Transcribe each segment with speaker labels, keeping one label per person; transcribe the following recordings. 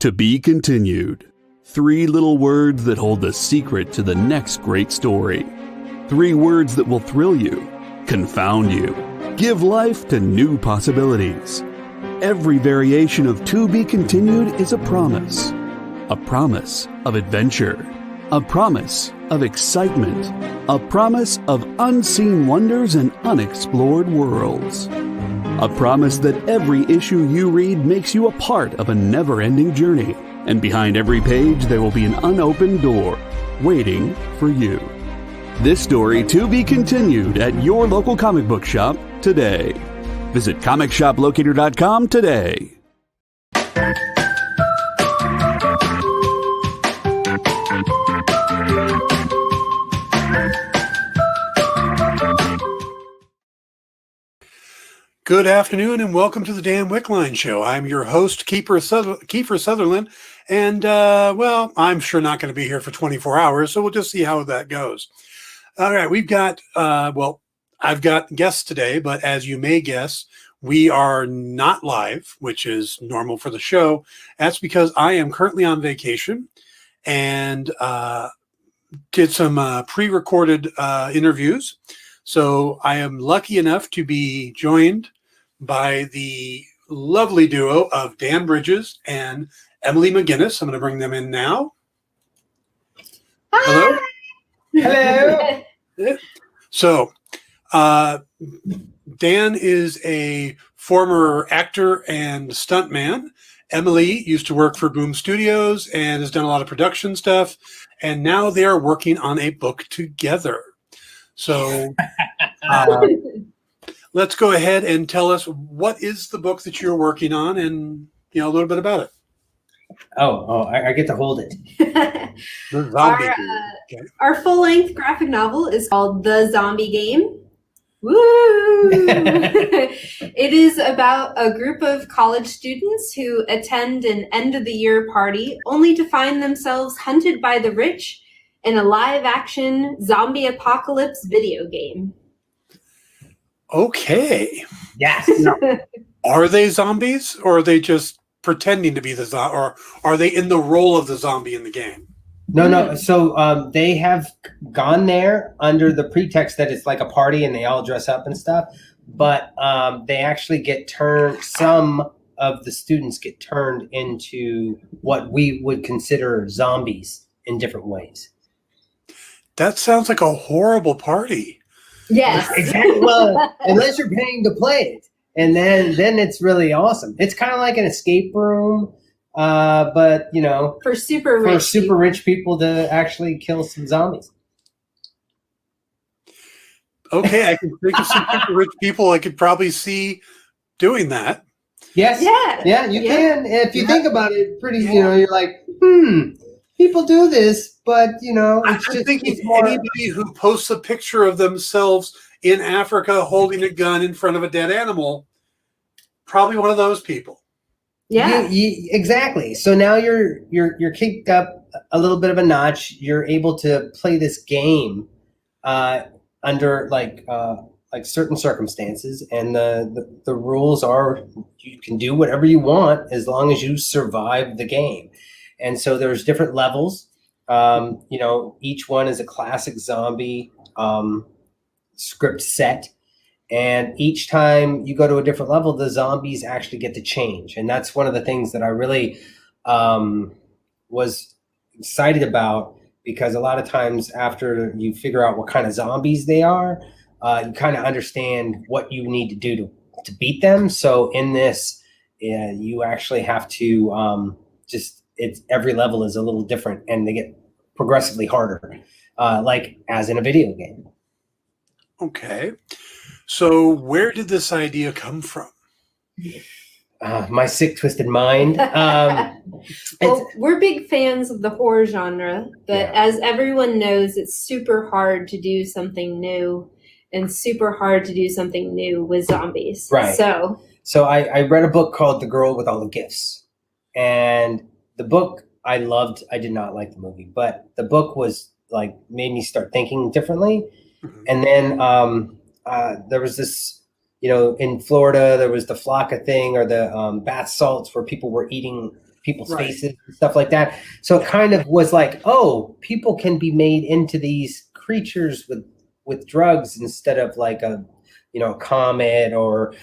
Speaker 1: To be continued. 3 little words that hold the secret to the next great story. 3 words that will thrill you, confound you, give life to new possibilities. Every variation of To Be Continued is a promise. A promise of adventure. A promise of excitement. A promise of unseen wonders and unexplored worlds. A promise that every issue you read makes you a part of a never-ending journey. And behind every page there will be an unopened door waiting for you. This story to be continued at your local comic book shop today. Visit comicshoplocator.com today.
Speaker 2: Good afternoon and welcome to the Dan Wickline Show. I'm your host, Kiefer Sutherland, and well, I'm sure not going to be here for 24 hours, so we'll just see how that goes. All right, we've got, I've got guests today, but as you may guess, we are not live, which is normal for the show. That's because I am currently on vacation and did some pre-recorded interviews. So I am lucky enough to be joined by the lovely duo of Dan Bridges and Emily McGuiness. I'm going to bring them in now.
Speaker 3: Hi.
Speaker 2: Hello. Hello. So, Dan is a former actor and stuntman. Emily used to work for Boom Studios and has done a lot of production stuff. And now they are working on a book together. So let's go ahead and tell us what is the book that you're working on and, you know, a little bit about it.
Speaker 3: I get to hold it.
Speaker 4: Our full-length graphic novel is called The Zombie Game. Woo! It is about a group of college students who attend an end-of-the-year party only to find themselves hunted by the rich in a live-action zombie apocalypse video game.
Speaker 2: Okay.
Speaker 3: Yes.
Speaker 2: Now, are they zombies, or are they just pretending to be the zombie, or are they in the role of the zombie in the game?
Speaker 3: No. So they have gone there under the pretext that it's like a party and they all dress up and stuff. But they actually get turned. Some of the students get turned into what we would consider zombies in different ways.
Speaker 2: That sounds like a horrible party.
Speaker 4: Yes.
Speaker 3: Exactly. Well, unless you're paying to play it. And then it's really awesome. It's kind of like an escape room, but, you know,
Speaker 4: for super
Speaker 3: rich people to actually kill some zombies.
Speaker 2: Okay, I can think of some super rich people I could probably see doing that.
Speaker 3: Yes. Yeah, you can. If you think about it, you know, you're like, people do this, but, you know,
Speaker 2: I think anybody who posts a picture of themselves in Africa holding a gun in front of a dead animal, probably one of those people.
Speaker 4: Yeah,
Speaker 3: exactly. So now you're kicked up a little bit of a notch. You're able to play this game under like certain circumstances, and the rules are you can do whatever you want as long as you survive the game. And so there's different levels. You know, each one is a classic zombie script set. And each time you go to a different level, the zombies actually get to change. And that's one of the things that I really was excited about, because a lot of times after you figure out what kind of zombies they are, you kind of understand what you need to do to beat them. So in this, you actually have to every level is a little different, and they get progressively harder, like as in a video game.
Speaker 2: Okay. So where did this idea come from?
Speaker 3: My sick, twisted mind.
Speaker 4: Well, we're big fans of the horror genre, but as everyone knows, it's super hard to do something new, and super hard to do something new with zombies.
Speaker 3: Right. So I read a book called The Girl with All the Gifts, and the book I loved. I did not like the movie, but the book was like made me start thinking differently. Mm-hmm. And then there was this, you know, in Florida, there was the Flocka thing, or the bath salts, where people were eating people's
Speaker 2: Right.
Speaker 3: faces and stuff like that. So it kind of was like, oh, people can be made into these creatures with drugs instead of like a comet or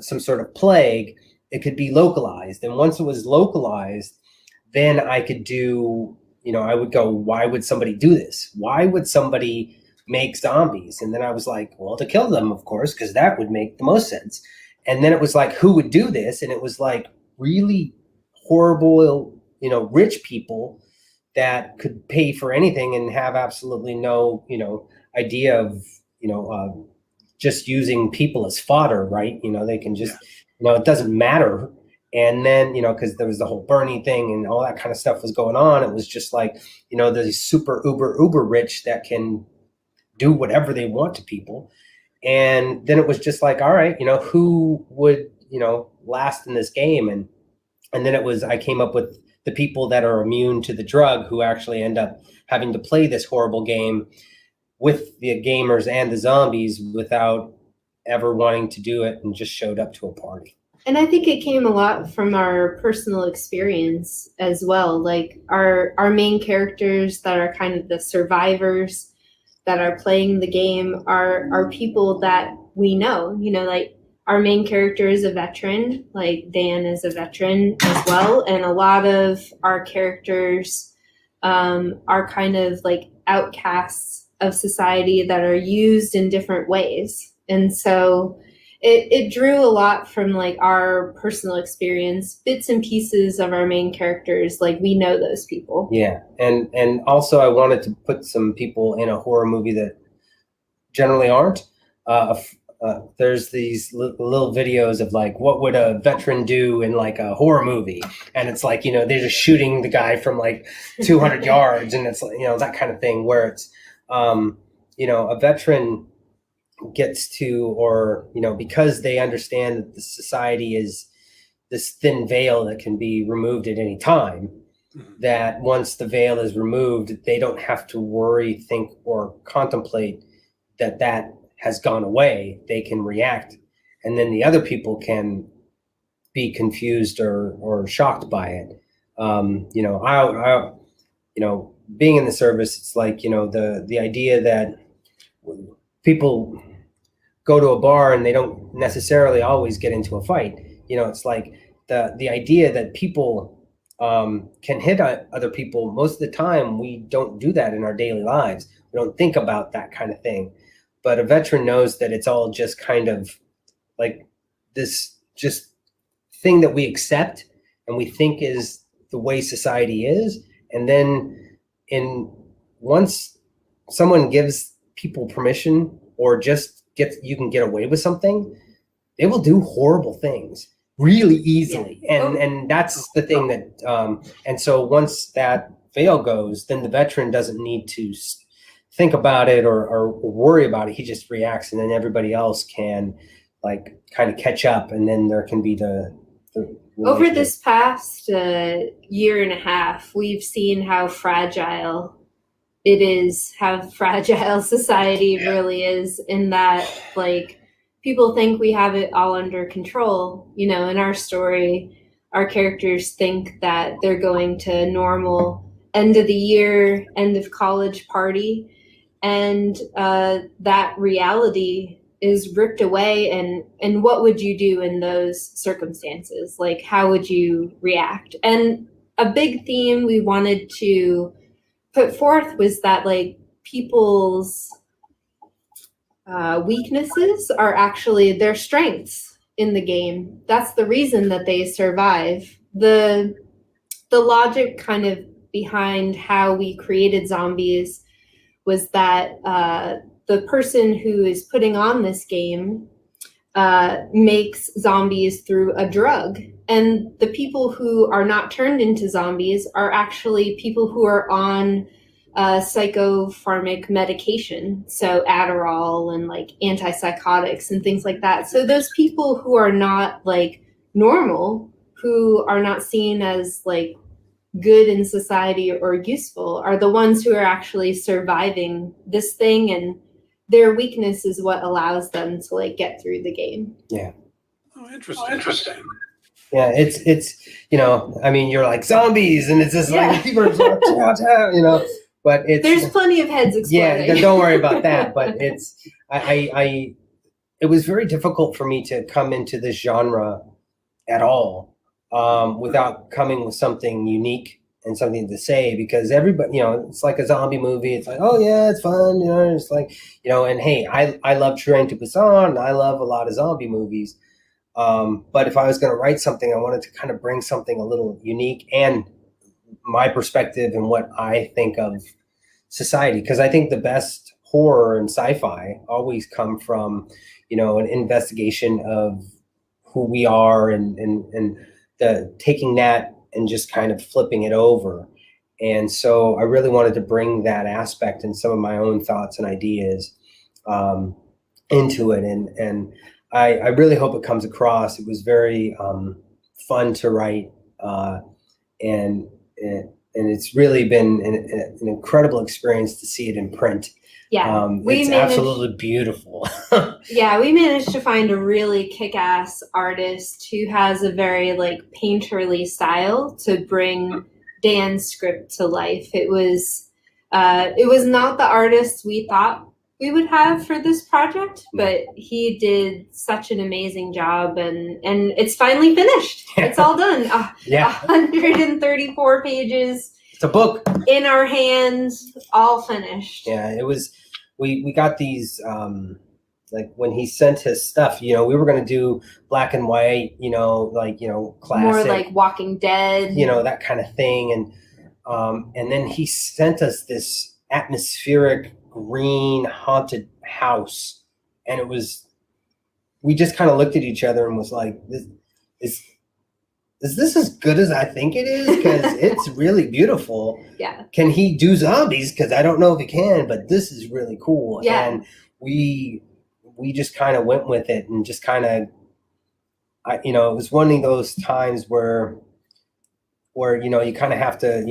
Speaker 3: some sort of plague. It could be localized, and once it was localized, then I could do. I would go, why would somebody do this? Why would somebody make zombies? And then I was like, well, to kill them, of course, because that would make the most sense. And then it was like, who would do this? And it was like really horrible, rich people that could pay for anything and have absolutely no, idea of, just using people as fodder, right? They can just, it doesn't matter. And then, because there was the whole Bernie thing and all that kind of stuff was going on. It was just like, the super uber rich that can do whatever they want to people. And then it was just like, all right, who would, last in this game? And then I came up with the people that are immune to the drug who actually end up having to play this horrible game with the gamers and the zombies without ever wanting to do it and just showed up to a party.
Speaker 4: And I think it came a lot from our personal experience as well. Like our main characters that are kind of the survivors that are playing the game are people that we know. Like our main character is a veteran, like Dan is a veteran as well. And a lot of our characters are kind of like outcasts of society that are used in different ways. And so it drew a lot from like our personal experience, bits and pieces of our main characters. Like we know those people.
Speaker 3: Yeah. And also I wanted to put some people in a horror movie that generally aren't. There's these little videos of like, what would a veteran do in like a horror movie? And it's like, they're just shooting the guy from like 200 yards. And it's, that kind of thing where it's, a veteran gets to, or, because they understand that the society is this thin veil that can be removed at any time, that once the veil is removed, they don't have to worry, think, or contemplate that has gone away. They can react. And then the other people can be confused or shocked by it. Being in the service, it's like, the idea that people go to a bar and they don't necessarily always get into a fight. It's like the idea that people can hit other people. Most of the time, we don't do that in our daily lives. We don't think about that kind of thing. But a veteran knows that it's all just kind of like this just thing that we accept and we think is the way society is. And then once someone gives people permission or just you can get away with something, they will do horrible things really easily. Yeah. And that's the thing that, and so once that veil goes, then the veteran doesn't need to think about it or worry about it. He just reacts, and then everybody else can like kind of catch up, and then there can be the
Speaker 4: over this past year and a half, we've seen how fragile it is, how fragile society really is, in that like people think we have it all under control. In our story, our characters think that they're going to a normal end of the year, end of college party, and that reality is ripped away. And what would you do in those circumstances? Like, how would you react? And a big theme we wanted to put forth was that like people's weaknesses are actually their strengths in the game. That's the reason that they survive. The logic kind of behind how we created zombies was that the person who is putting on this game makes zombies through a drug. And the people who are not turned into zombies are actually people who are on psychopharmac medication. So Adderall and like antipsychotics and things like that. So those people who are not like normal, who are not seen as like good in society or useful, are the ones who are actually surviving this thing, and their weakness is what allows them to like get through the game.
Speaker 3: Yeah.
Speaker 2: Oh, interesting.
Speaker 3: Yeah, it's I mean, you're like zombies, and it's just like people are like, but it's
Speaker 4: there's plenty of heads exploding.
Speaker 3: Yeah, don't worry about that. But it's it was very difficult for me to come into this genre at all without coming with something unique and something to say, because everybody, it's like a zombie movie. It's like, oh yeah, it's fun, it's like, and hey, I love Train to Busan, and I love a lot of zombie movies. But if I was going to write something, I wanted to kind of bring something a little unique and my perspective and what I think of society. Because I think the best horror and sci-fi always come from, an investigation of who we are and the taking that and just kind of flipping it over. And so I really wanted to bring that aspect and some of my own thoughts and ideas into it. And I really hope it comes across. It was very fun to write, and it's really been an incredible experience to see it in print.
Speaker 4: Yeah,
Speaker 3: it's absolutely beautiful.
Speaker 4: Yeah, we managed to find a really kick-ass artist who has a very painterly style to bring Dan's script to life. It was not the artist we thought we would have for this project, but he did such an amazing job, and it's finally finished. It's all done. 134 pages.
Speaker 3: It's a book
Speaker 4: in our hands, all finished.
Speaker 3: Yeah, it was. We got these when he sent his stuff. We were going to do black and white. Classic,
Speaker 4: more like Walking Dead.
Speaker 3: That kind of thing, and then he sent us this atmospheric green haunted house, and it was. We just kind of looked at each other and was like, "Is this as good as I think it is? Because it's really beautiful.
Speaker 4: Yeah. Can
Speaker 3: he do zombies? Because I don't know if he can, but this is really cool."
Speaker 4: Yeah.
Speaker 3: And we just kind of went with it and just kind of, it was one of those times where you kind of have to,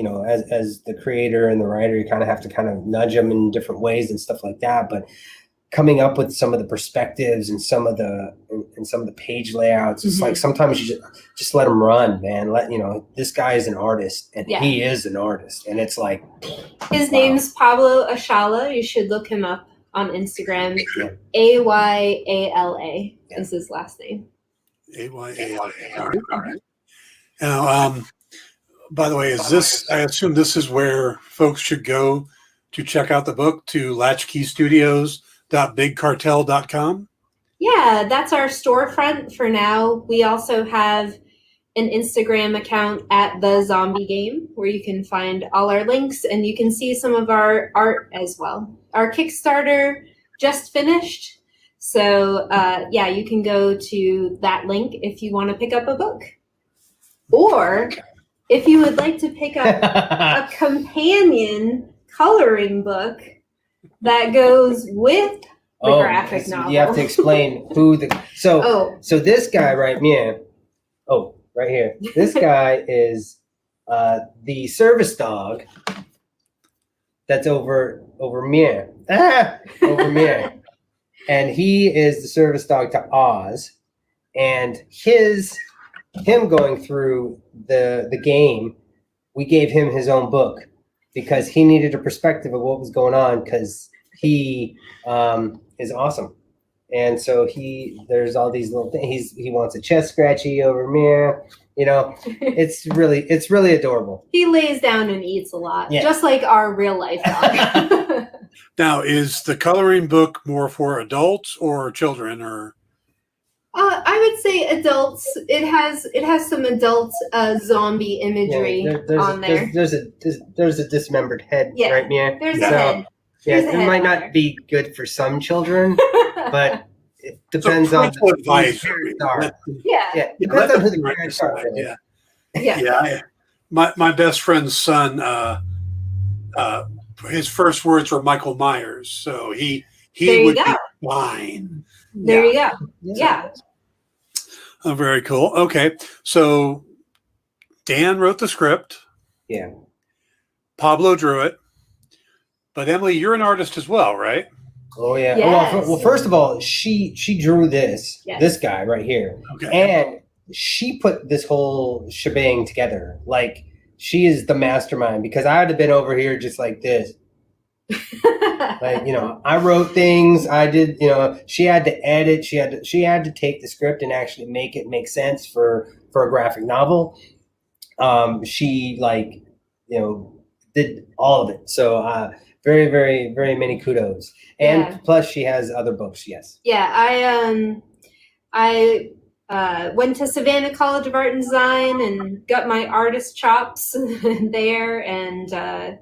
Speaker 3: as the creator and the writer, you kind of have to kind of nudge them in different ways and stuff like that. But coming up with some of the perspectives and some of the page layouts, it's like sometimes you just let them run, man. This guy is an artist, and he is an artist, and it's like
Speaker 4: his name's Pablo Ayala. You should look him up on Instagram. Ayala is his last name.
Speaker 2: Ayala. All right. Now, by the way, I assume this is where folks should go to check out the book, to latchkeystudios.bigcartel.com?
Speaker 4: Yeah, that's our storefront for now. We also have an Instagram account at The Zombie Game where you can find all our links and you can see some of our art as well. Our Kickstarter just finished. So, you can go to that link if you want to pick up a book. Or if you would like to pick up a companion coloring book that goes with the graphic novel.
Speaker 3: You have to explain who so this guy right here. Oh, right here. This guy is the service dog that's over Mir. Over Mir. And he is the service dog to Oz. And him going through the game, we gave him his own book because he needed a perspective of what was going on, because he is awesome. And so there's all these little things. He wants a chest scratchy over Mir. It's really adorable.
Speaker 4: He lays down and eats a lot, just like our real life dog.
Speaker 2: Now, is the coloring book more for adults or children, or?
Speaker 4: I would say adults. It has some adult zombie imagery on there.
Speaker 3: There's a dismembered head right here.
Speaker 4: There's a head.
Speaker 3: It might not be good for some children, but it depends on who the parents are.
Speaker 4: Yeah.
Speaker 3: Depends on who the parents are.
Speaker 2: Yeah. My best friend's son, his first words were Michael Myers, so he would be fine.
Speaker 4: There you go. Yeah.
Speaker 2: Oh, very cool. Okay, so Dan wrote the script.
Speaker 3: Yeah.
Speaker 2: Pablo drew it. But Emily, you're an artist as well, right?
Speaker 3: Oh yeah.
Speaker 4: Yes.
Speaker 3: Well, first of all, she drew this guy right here.
Speaker 2: Okay.
Speaker 3: And she put this whole shebang together. Like, she is the mastermind, because I would have been over here just like this. Like, I wrote things. I did. She had to edit. She had to take the script and actually make it make sense for a graphic novel. She did all of it. So very, very, very many kudos. And plus, she has other books. Yes.
Speaker 4: Yeah, I went to Savannah College of Art and Design and got my artist chops there, and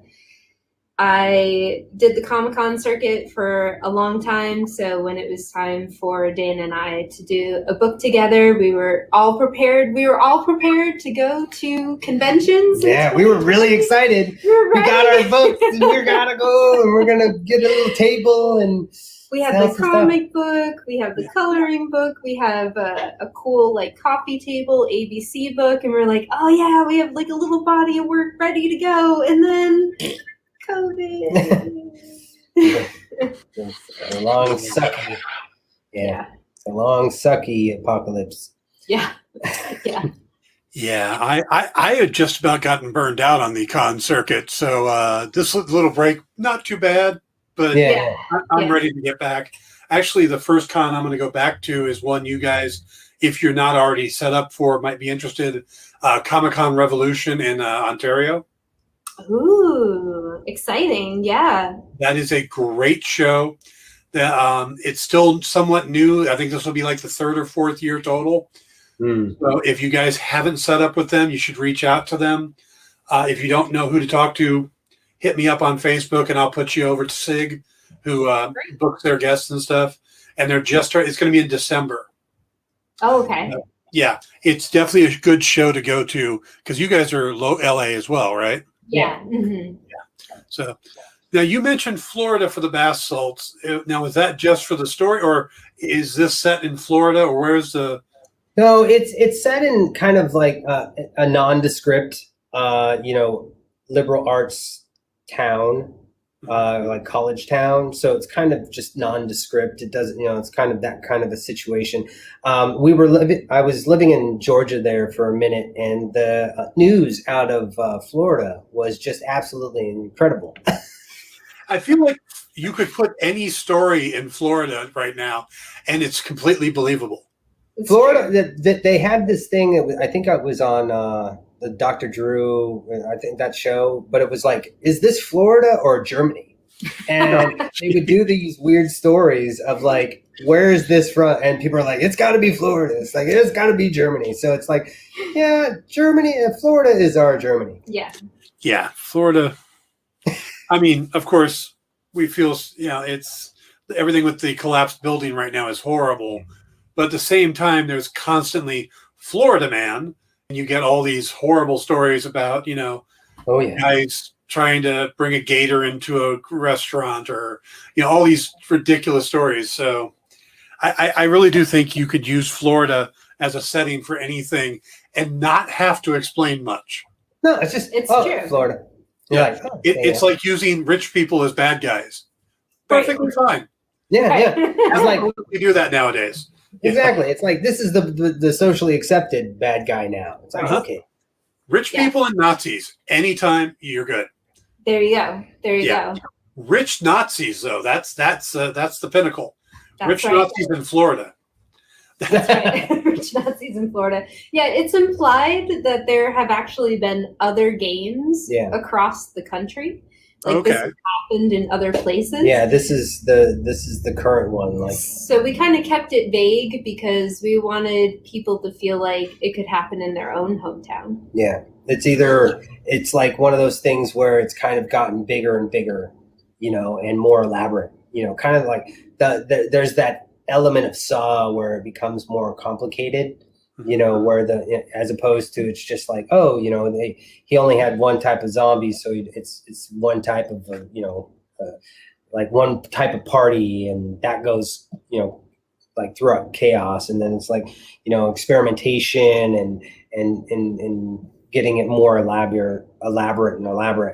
Speaker 4: I did the Comic-Con circuit for a long time. So when it was time for Dan and I to do a book together, we were all prepared. We were all prepared to go to conventions.
Speaker 3: Yeah, we were really excited. We got our books, and we're gonna go, and we're gonna get a little table, and
Speaker 4: we have the comic book, we have the coloring book, we have a cool coffee table ABC book, and we're like, oh yeah, we have a little body of work ready to go, and then COVID.
Speaker 3: It's a long sucky. Yeah. It's a long sucky apocalypse.
Speaker 4: Yeah. Yeah.
Speaker 2: Yeah, I had just about gotten burned out on the con circuit, so this little break, not too bad, but I'm ready to get back. Actually, the first con I'm going to go back to is one you guys, if you're not already set up for, might be interested, Comic-Con Revolution in Ontario.
Speaker 4: Ooh, exciting. Yeah.
Speaker 2: That is a great show. It's still somewhat new. I think this will be like the third or fourth year total. So if you guys haven't set up with them, you should reach out to them. If you don't know who to talk to, hit me up on Facebook, and I'll put you over to Sig, who books their guests and stuff. And they're it's going to be in December.
Speaker 4: Oh, okay.
Speaker 2: Yeah, it's definitely a good show to go to, because you guys are LA as well, right?
Speaker 4: Yeah. Mm-hmm.
Speaker 2: Yeah. So now you mentioned Florida for the bath salts. Now, is that just for the story, or is this set in Florida, or where's the?
Speaker 3: No, it's set in kind of like a nondescript, liberal arts town, like college town. So it's kind of just nondescript. It doesn't, it's kind of that kind of a situation. I was living in Georgia there for a minute, and the news out of Florida was just absolutely incredible.
Speaker 2: I feel like you could put any story in Florida right now, and it's completely believable.
Speaker 3: Florida, they had this thing. I think it was on the Dr. Drew, I think that show, but it was like, is this Florida or Germany? And they would do these weird stories of like, where is this from? And people are like, it's got to be Florida. It's like, it's got to be Germany. So it's like, yeah, Germany, Florida is our Germany.
Speaker 4: Yeah.
Speaker 2: Yeah, Florida. I mean, of course, we feel, it's everything with the collapsed building right now is horrible. But at the same time, there's constantly Florida Man. And you get all these horrible stories about, guys trying to bring a gator into a restaurant, or, all these ridiculous stories. So I really do think you could use Florida as a setting for anything and not have to explain much.
Speaker 3: No, it's true. Florida.
Speaker 2: Yeah. It's like using rich people as bad guys. Perfectly fine.
Speaker 3: Yeah. It's like
Speaker 2: we do that nowadays.
Speaker 3: Exactly. It's like, this is the socially accepted bad guy now. It's like, okay.
Speaker 2: Rich people and Nazis, anytime, you're good.
Speaker 4: There you go. There you go.
Speaker 2: Rich Nazis, though, that's the pinnacle.
Speaker 4: That's
Speaker 2: Rich
Speaker 4: right.
Speaker 2: Nazis in Florida.
Speaker 4: That's right. Rich Nazis in Florida. Yeah, it's implied that there have actually been other games across the country. Like this has happened in other places.
Speaker 3: Yeah, this is the current one. Like,
Speaker 4: so we kind of kept it vague because we wanted people to feel like it could happen in their own hometown.
Speaker 3: Yeah, it's like one of those things where it's kind of gotten bigger and bigger, and more elaborate. Kind of like there's that element of Saw where it becomes more complicated. Where as opposed to, it's just like, he only had one type of zombie, so it's one type of like one type of party, and that goes like throughout chaos, and then it's like experimentation and getting it more elaborate.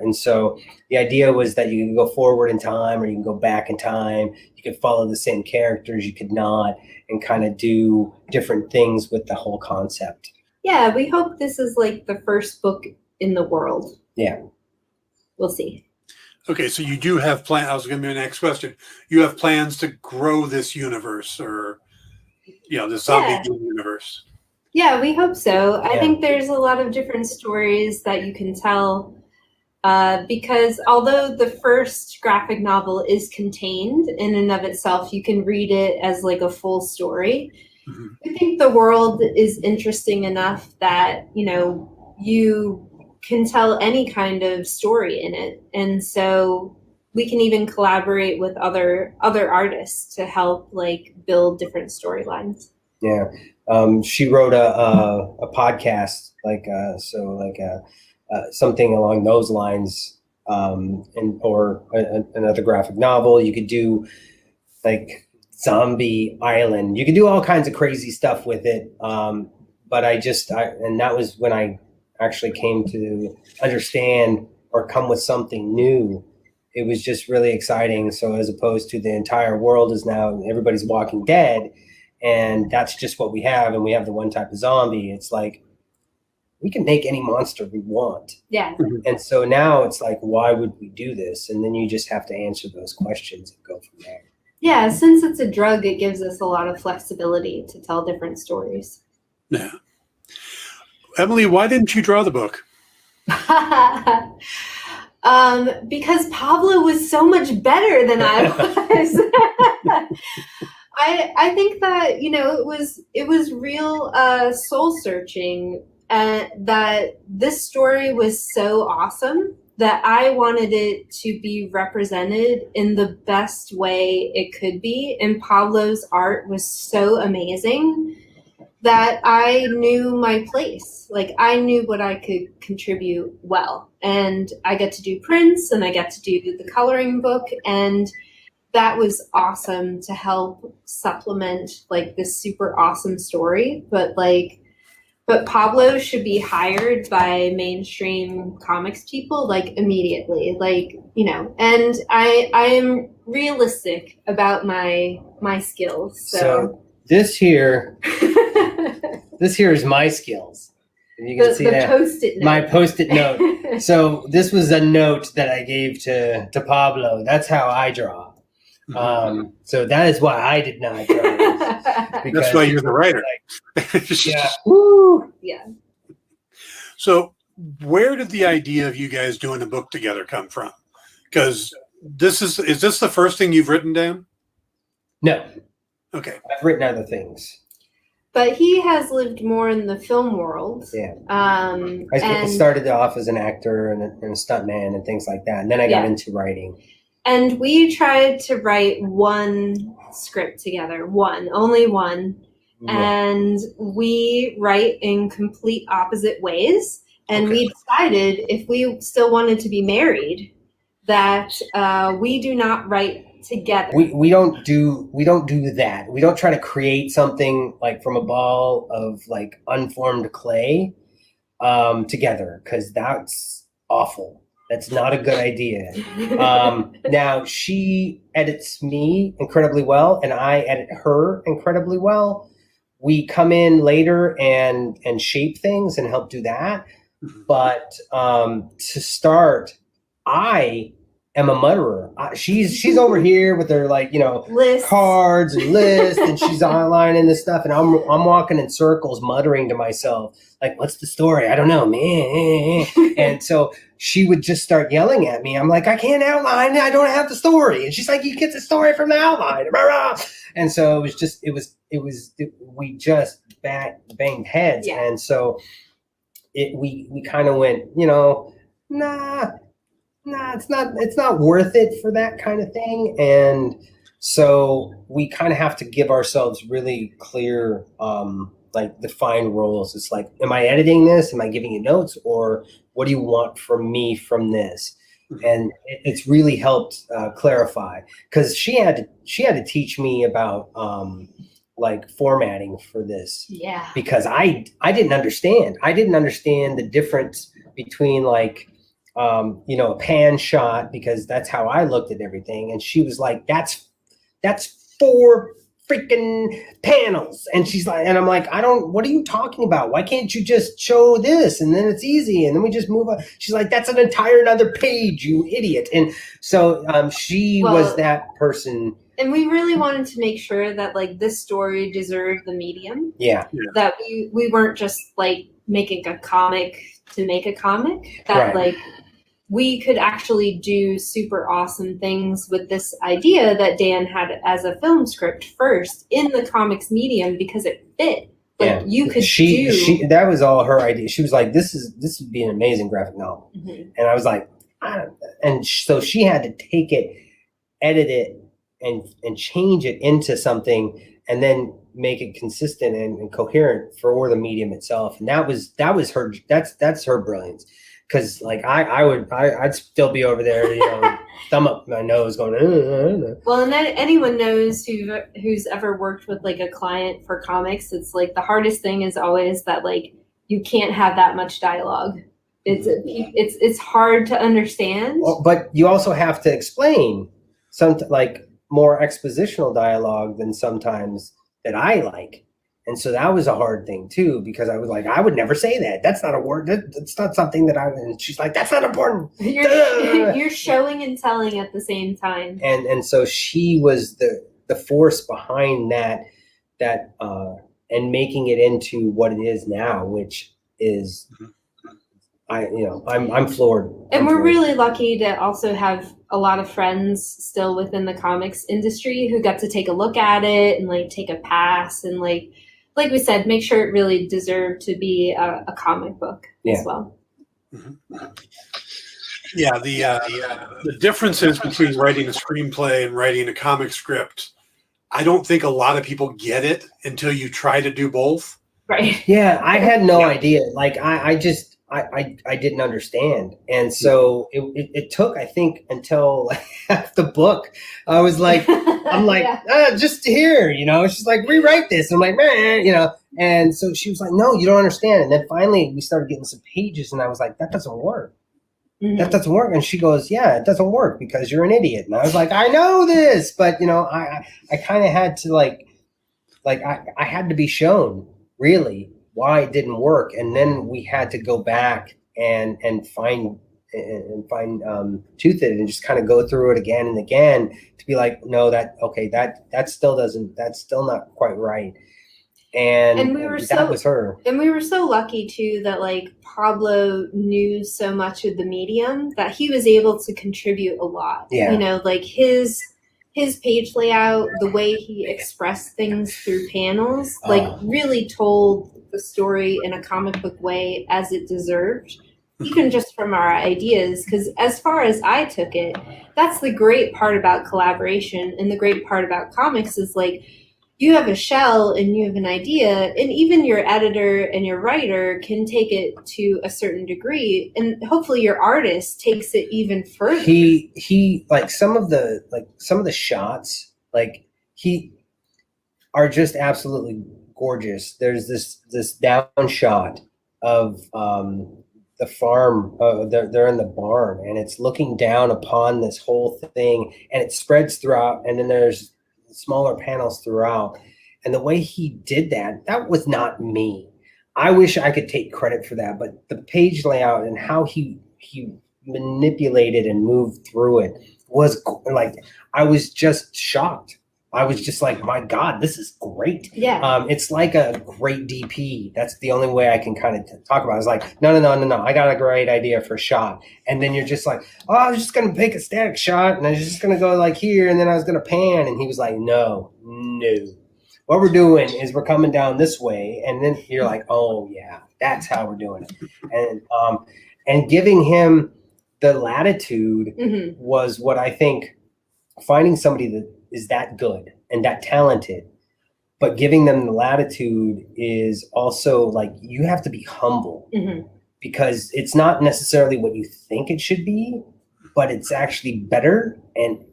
Speaker 3: And so the idea was that you can go forward in time or you can go back in time. You could follow the same characters, you could not, and kind of do different things with the whole concept.
Speaker 4: Yeah, we hope this is like the first book in the world.
Speaker 3: Yeah.
Speaker 4: We'll see.
Speaker 2: Okay, so you do have plans. I was going to be my next question. You have plans to grow this universe, or the zombie game universe.
Speaker 4: Yeah, we hope so. I
Speaker 3: Yeah.
Speaker 4: think there's a lot of different stories that you can tell because although the first graphic novel is contained in and of itself, you can read it as like a full story.
Speaker 2: Mm-hmm.
Speaker 4: I think the world is interesting enough that, you can tell any kind of story in it. And so we can even collaborate with other artists to help like build different storylines.
Speaker 3: Yeah. She wrote a podcast, something along those lines, or another graphic novel. You could do like Zombie Island. You could do all kinds of crazy stuff with it. But and that was when I actually came to understand or come with something new. It was just really exciting. So as opposed to the entire world is now everybody's Walking Dead, and that's just what we have, and we have the one type of zombie. It's like we can make any monster we want.
Speaker 4: Yeah.
Speaker 3: And so now it's like, why would we do this? And then you just have to answer those questions and go from there.
Speaker 4: Yeah, since it's a drug, it gives us a lot of flexibility to tell different stories.
Speaker 2: Yeah. Emily, why didn't you draw the book?
Speaker 4: Because Pablo was so much better than I was. I think that it was real soul searching, that this story was so awesome that I wanted it to be represented in the best way it could be. And Pablo's art was so amazing that I knew my place. Like I knew what I could contribute well. And I get to do prints and I get to do the coloring book. And that was awesome to help supplement like this super awesome story. But Pablo should be hired by mainstream comics people like immediately, and I am realistic about my skills. So
Speaker 3: this here is my skills. And you can see that
Speaker 4: Post-it note.
Speaker 3: My Post-it note. So this was a note that I gave to Pablo. That's how I draw. So that is why I did not draw this.
Speaker 2: That's why you're the writer.
Speaker 3: Yeah. Woo.
Speaker 4: Yeah.
Speaker 2: So where did the idea of you guys doing a book together come from? Because is this the first thing you've written, Dan?
Speaker 3: No.
Speaker 2: Okay.
Speaker 3: I've written other things.
Speaker 4: But he has lived more in the film world.
Speaker 3: Yeah. I started off as an actor and a stuntman and things like that. And then I got into writing.
Speaker 4: And we tried to write one script together, only one. Yeah. And we write in complete opposite ways. And we decided if we still wanted to be married, that we do not write together.
Speaker 3: We don't do that. We don't try to create something like from a ball of like unformed clay together, because that's awful. That's not a good idea. Now she edits me incredibly well, and I edit her incredibly well. We come in later and shape things and help do that. But to start, I am a mutterer. She's over here with her
Speaker 4: lists.
Speaker 3: Cards and lists, and she's outlining this stuff, and I'm walking in circles, muttering to myself, like, "What's the story? I don't know, man." And so she would just start yelling at me. I'm like, "I can't outline. I don't have the story." And she's like, "You get the story from the outline." And so we just banged heads, and so we kind of went, nah, it's not worth it for that kind of thing. And so we kind of have to give ourselves really clear, defined roles. It's like, am I editing this? Am I giving you notes? Or what do you want from me from this? And it's really helped clarify, because she had to teach me about like formatting for this.
Speaker 4: Yeah.
Speaker 3: Because I didn't understand. I didn't understand the difference between like, a pan shot, because that's how I looked at everything. And she was like, that's 4 freaking panels. And she's like, and I'm like, what are you talking about? Why can't you just show this? And then it's easy. And then we just move on. She's like, that's an entire another page, you idiot. And so she was that person.
Speaker 4: And we really wanted to make sure that like this story deserved the medium.
Speaker 3: Yeah.
Speaker 4: That we weren't just like making a comic to make a comic. That like we could actually do super awesome things with this idea that Dan had as a film script first in the comics medium, because it fit. Like you could
Speaker 3: she that was all her idea. She was like, this would be an amazing graphic novel. Mm-hmm. And I was like, so she had to take it, edit it, and change it into something, and then make it consistent and coherent for the medium itself. And that was her. That's her brilliance. Because like I'd still be over there, thumb up my nose, going.
Speaker 4: Well, and then anyone knows who's ever worked with like a client for comics, it's like the hardest thing is always that like you can't have that much dialogue. It's hard to understand.
Speaker 3: Well, but you also have to explain some like more expositional dialogue than sometimes that I like. And so that was a hard thing too, because I was like, I would never say that. That's not a word. That's not something that and she's like, that's not important.
Speaker 4: You're showing and telling at the same time.
Speaker 3: And so she was the force behind that and making it into what it is now, which is, I'm floored.
Speaker 4: And we're really lucky to also have a lot of friends still within the comics industry who got to take a look at it and like take a pass and like we said, make sure it really deserved to be a comic book as well.
Speaker 2: Mm-hmm. Yeah, the differences between writing a screenplay and writing a comic script, I don't think a lot of people get it until you try to do both.
Speaker 4: Right.
Speaker 3: Yeah, I had no idea. Like I didn't understand. And so it took, I think, until half the book, I was like, just here, she's like, rewrite this. I'm like, man, and so she was like, no, you don't understand. And then finally we started getting some pages and I was like, that doesn't work. Mm-hmm. That doesn't work. And she goes, yeah, it doesn't work because you're an idiot. And I was like, I know this, but I kind of had to I had to be shown really why it didn't work, and then we had to go back and fine tooth it and just kind of go through it again and again to be like, no, that's still not quite right. And we were that was her.
Speaker 4: And we were so lucky too that like Pablo knew so much of the medium that he was able to contribute a lot.
Speaker 3: Yeah.
Speaker 4: Like his page layout, the way he expressed things through panels, like really told the story in a comic book way as it deserved, even just from our ideas. Because as far as I took it, that's the great part about collaboration, and the great part about comics is like you have a shell and you have an idea, and even your editor and your writer can take it to a certain degree, and hopefully your artist takes it even further.
Speaker 3: He like some of the shots he are just absolutely gorgeous. There's this down shot of the farm. They're in the barn, and it's looking down upon this whole thing, and it spreads throughout, and then there's smaller panels throughout. And the way he did that was not me. I wish I could take credit for that, but the page layout and how he manipulated and moved through it was like, I was just shocked. I was just like, my God, this is great.
Speaker 4: Yeah.
Speaker 3: It's like a great DP. That's the only way I can kind of talk about it. It's like, no. I got a great idea for a shot. And then you're just like, oh, I was just going to pick a static shot and I was just going to go like here. And then I was going to pan. And he was like, no. What we're doing is we're coming down this way. And then you're like, oh yeah, that's how we're doing it. And giving him the latitude
Speaker 4: mm-hmm.
Speaker 3: was what I think, finding somebody that is that good and that talented, but giving them the latitude is also like, you have to be humble
Speaker 4: mm-hmm.
Speaker 3: because it's not necessarily what you think it should be, but it's actually better. And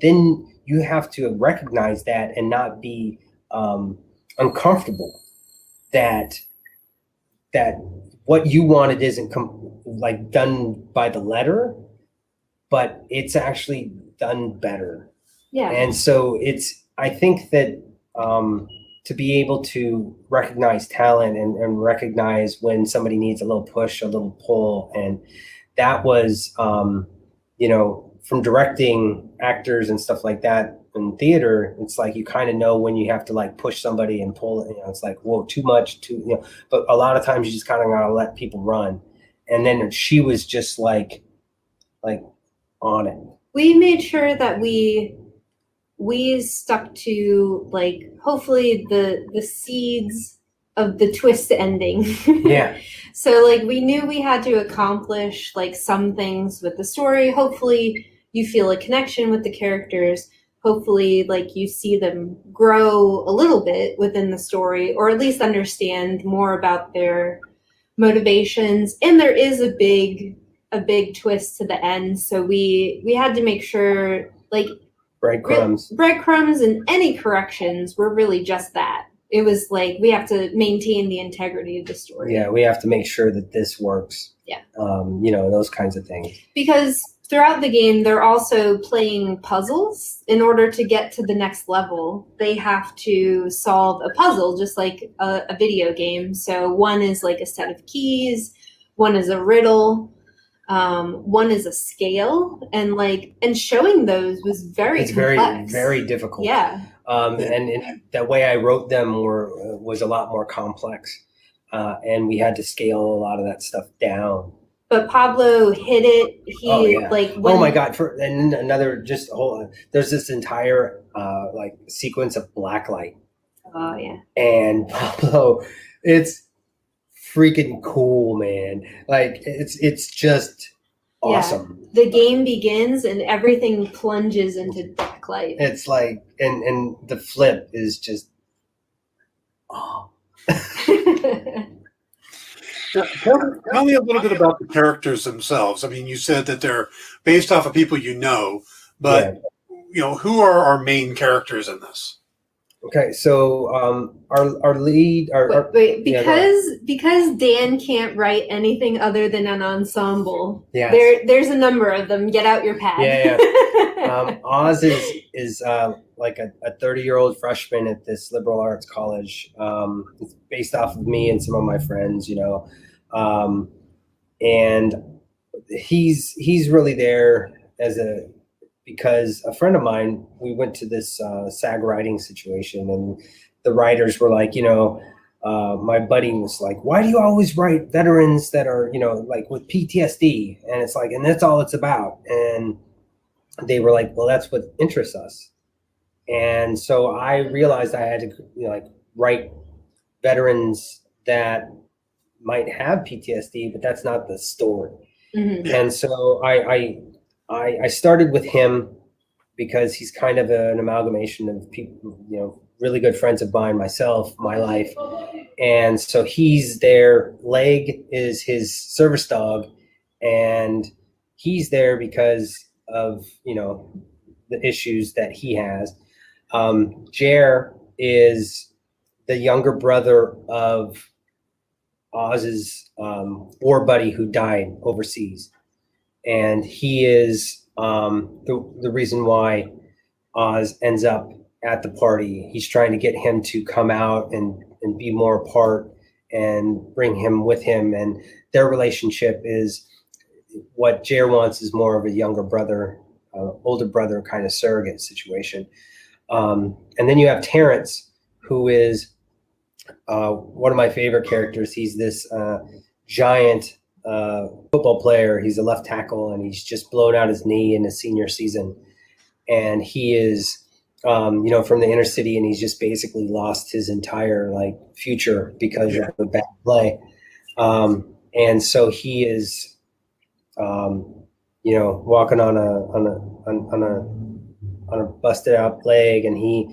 Speaker 3: then you have to recognize that and not be uncomfortable that what you wanted isn't like done by the letter, but it's actually done better.
Speaker 4: Yeah.
Speaker 3: And so I think that to be able to recognize talent and recognize when somebody needs a little push, a little pull, and that was, from directing actors and stuff like that in theater, it's like you kind of know when you have to like push somebody and pull it. It's like, whoa, too much, but a lot of times you just kind of gotta let people run. And then she was just like on it.
Speaker 4: We made sure that we stuck to like hopefully the seeds of the twist ending.
Speaker 3: Yeah.
Speaker 4: So like we knew we had to accomplish like some things with the story. Hopefully you feel a connection with the characters. Hopefully like you see them grow a little bit within the story, or at least understand more about their motivations. And there is a big twist to the end. So we had to make sure like breadcrumbs and any corrections were really just that. It was like we have to maintain the integrity of the story.
Speaker 3: Yeah, we have to make sure that this works.
Speaker 4: Yeah.
Speaker 3: Those kinds of things.
Speaker 4: Because throughout the game, they're also playing puzzles. In order to get to the next level, they have to solve a puzzle, just like a video game. So one is like a set of keys, one is a riddle, one is a scale, and showing those was very complex.
Speaker 3: very, very difficult.
Speaker 4: Yeah.
Speaker 3: And the way I wrote them was a lot more complex, and we had to scale a lot of that stuff down.
Speaker 4: But Pablo hit it.
Speaker 3: Oh my God! And another there's this entire sequence of blacklight.
Speaker 4: Oh yeah.
Speaker 3: And Pablo, it's freaking cool, man. Like it's just awesome.
Speaker 4: Yeah. The game begins and everything plunges into backlight.
Speaker 3: It's like and the flip is just
Speaker 2: Tell me a little bit about the characters themselves. I mean, you said that they're based off of people you know, but who are our main characters in this?
Speaker 3: Okay, so our lead,
Speaker 4: because Dan can't write anything other than an ensemble.
Speaker 3: Yeah,
Speaker 4: there's a number of them. Get out your pad.
Speaker 3: Yeah. Oz is like a 30-year-old freshman at this liberal arts college. It's based off of me and some of my friends, and he's really there because a friend of mine, we went to this SAG writing situation, and the writers were like, my buddy was like, why do you always write veterans that are, like with PTSD? And it's like, and that's all it's about. And they were like, well, that's what interests us. And so I realized I had to write veterans that might have PTSD, but that's not the story. Mm-hmm. And so I started with him because he's kind of an amalgamation of people, really good friends of mine, myself, my life. And so he's there. Leg is his service dog, and he's there because of, the issues that he has. Jer is the younger brother of Oz's war buddy who died overseas. And he is the reason why Oz ends up at the party. He's trying to get him to come out and be more a part and bring him with him. And their relationship is what Jer wants is more of a younger brother, older brother kind of surrogate situation. And then you have Terrence, who is one of my favorite characters. He's this giant football player. He's a left tackle, and he's just blown out his knee in his senior season. And he is, from the inner city, and he's just basically lost his entire future because of the bad play. And so he is, walking on a busted out leg, and he